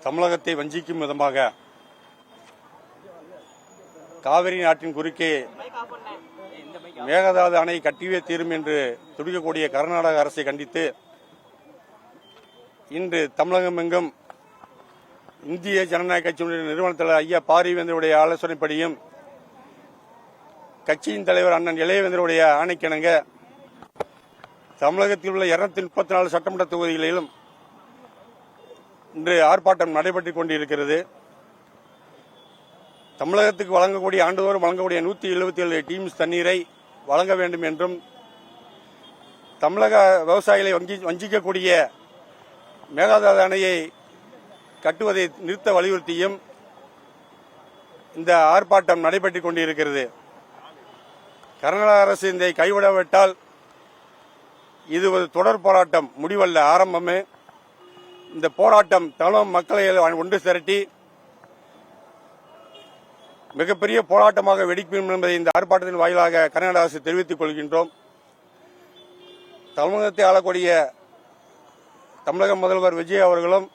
தமிழகத்தை வஞ்சிக்கும் விதமாக காவிரி நாட்டின் குறுக்கே மேகதாது அணை கட்டியே தீரும் என்று துடிக்கக்கூடிய கர்நாடக அரசை கண்டித்து இன்று தமிழகமெங்கும் இந்திய ஜனநாயக கட்சியினுடைய நிறுவன தலைவர் ஐயா பாரிவேந்தருடைய ஆலோசனைப்படியும் கட்சியின் தலைவர் அண்ணன் இளையவேந்தருடைய ஆணைக்கிணங்க தமிழகத்தில் உள்ள 234 சட்டமன்ற தொகுதிகளிலும் இன்று ஆர்ப்பாட்டம் நடைபெற்றுக் கொண்டிருக்கிறது. தமிழகத்துக்கு வழங்கக்கூடிய ஆண்டுதோறும் வழங்கக்கூடிய 177 டீம்ஸ் தண்ணீரை வழங்க வேண்டும் என்றும் தமிழக விவசாயிகளை வஞ்சிக்கக்கூடிய மேகதாது அணையை கட்டுவதை நிறுத்த வலியுறுத்தியும் இந்த ஆர்ப்பாட்டம் நடைபெற்றுக் கொண்டிருக்கிறது. கர்நாடக அரசு இதை கைவிடாவிட்டால் இது ஒரு தொடர் போராட்டம், முடிவல்ல, ஆரம்பமே. இந்த போராட்டம் தமிழக மக்களை ஒன்று திரட்டி மிகப்பெரிய போராட்டமாக வெடிக்கும் என்பதை இந்த ஆர்ப்பாட்டத்தின் வாயிலாக கர்நாடக அரசு தெரிவித்துக் கொள்கின்றோம். தமிழகத்தை ஆளக்கூடிய தமிழக முதல்வர் விஜய் அவர்களும்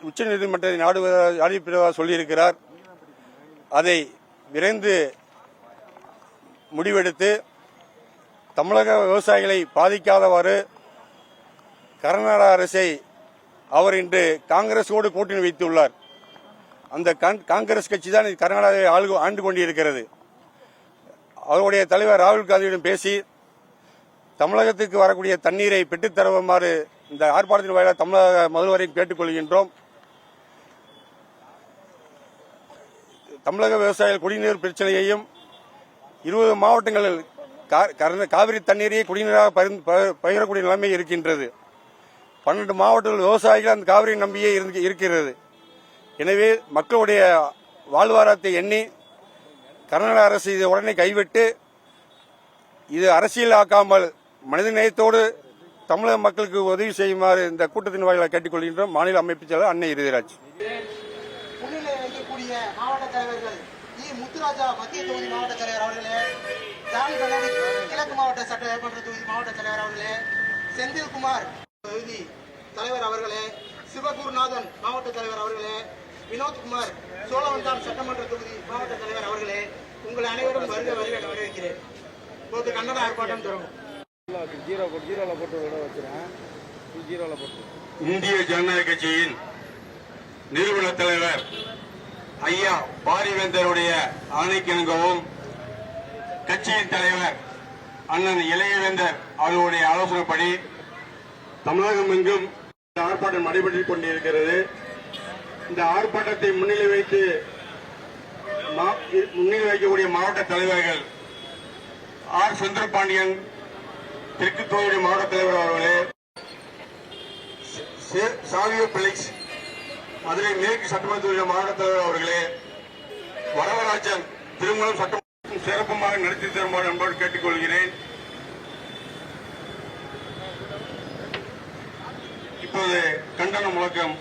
உச்சநீதிமன்றத்தை நாடுவதாக சொல்லியிருக்கிறார். அதை விரைந்து முடிவெடுத்து தமிழக விவசாயிகளை பாதிக்காதவாறு கர்நாடக அரசை அவர் இன்று காங்கிரஸோடு கூட்டணி வைத்துள்ளார். அந்த காங்கிரஸ் கட்சி தான் கர்நாடகாவை ஆண்டு கொண்டிருக்கிறது. அவருடைய தலைவர் ராகுல் காந்தியிடம் பேசி தமிழகத்திற்கு வரக்கூடிய தண்ணீரை பெற்றுத் தருமாறு இந்த ஆர்ப்பாட்டத்தின் வாயிலாக தமிழக முதல்வரை கேட்டுக் கொள்கின்றோம். தமிழக விவசாயிகள் குடிநீர் பிரச்சனையையும் 20 மாவட்டங்களில் காவிரி தண்ணீரையே குடிநீராக பகிரக்கூடிய நிலைமை இருக்கின்றது. 12 மாவட்டங்கள் விவசாயிகள் அந்த காவிரி நம்பியே இருக்கிறது. எனவே மக்களுடைய வாழ்வாதாரத்தை எண்ணி கர்நாடக அரசு இதை உடனே கைவிட்டு இது அரசியலாக்காமல் மனிதநேயத்தோடு தமிழக மக்களுக்கு உதவி செய்யுமாறு இந்த கூட்டத்தின் வாயிலாக கேட்டுக்கொள்கின்றோம். மாநில அமைப்பு செயலர் அன்னை இருதராஜ். முன்னிலை வைக்கக்கூடிய மாவட்ட தலைவர்கள் முத்துராஜா மத்திய தொகுதி மாவட்ட தலைவர் அவர்களே, ஜானி பெனடிக் கிழக்கு மாவட்ட சட்டமன்ற தொகுதி மாவட்ட தலைவர் அவர்களே, செந்தில்குமார் தொகுதி தலைவர் அவர்களே, சிவகுருநாதன் மாவட்ட தலைவர் அவர்களே, வினோத்குமார் சோழவந்தான் சட்டமன்ற தொகுதி மாவட்ட தலைவர் அவர்களே, உங்கள் அனைவரும் வருக வருக வரவேற்கிறேன். இப்போது கன்னட ஆர்ப்பாட்டம் தொடரும். இந்திய ஜனநாயக கட்சியின் நிறுவன தலைவர் ஐயா பாரிவேந்தருடைய ஆணைக்கிணங்கவும் கட்சியின் தலைவர் அண்ணன் இளையவேந்தர் அவர்களுடைய ஆலோசனைப்படி தமிழகம் எங்கும் இந்த ஆர்ப்பாட்டம் நடைபெற்றுக் கொண்டிருக்கிறது. இந்த ஆர்ப்பாட்டத்தை முன்னிலை வைக்கக்கூடிய மாவட்ட தலைவர்கள் ஆர் சுந்தரபாண்டியன் தெற்கு தொகுதி மாவட்ட தலைவர் அவர்களே, சாவியோ பிளிக்ஸ் மதுரை மேற்கு சட்டமன்ற தொகுதி மாவட்ட தலைவர் அவர்களே, வரவராஜன் திருமணம் சட்டமன்ற சிறப்புமாக நடத்தி தருமாறு என்போடு கேட்டுக்கொள்கிறேன். இப்போது கண்டன முழக்கம்.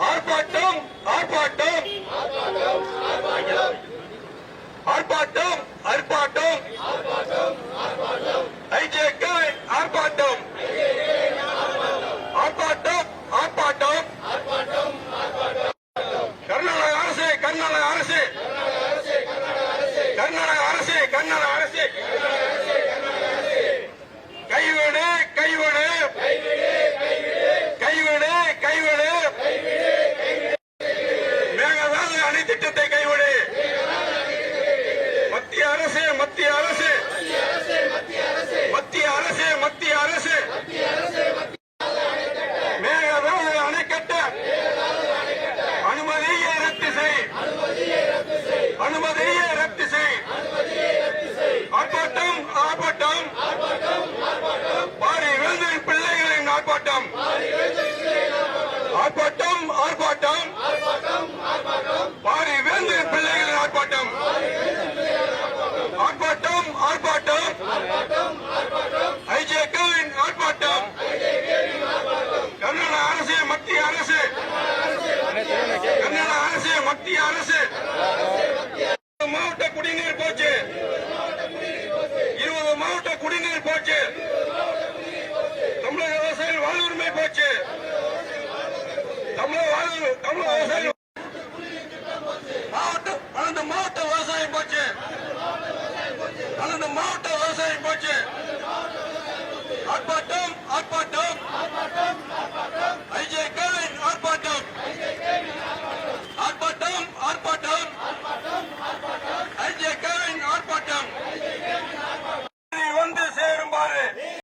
ஆர்ப்பாட்டம் ஆர்ப்பாட்டம் ஆர்ப்பாட்டம் ஆர்ப்பாட்டம் ஐஜேகே ஆர்ப்பாட்டம் ஆர்ப்பாட்டம் ஆர்ப்பாட்டம் கர்நாடக அரசு கர்நாடக அரசு கர்நாடக அரசு கர்நாடக அரசு கைவிடு கைவிடு கைவிடு கைவிடு மேகதாது அணை திட்டத்தை கைவிடு. மத்திய தமிழக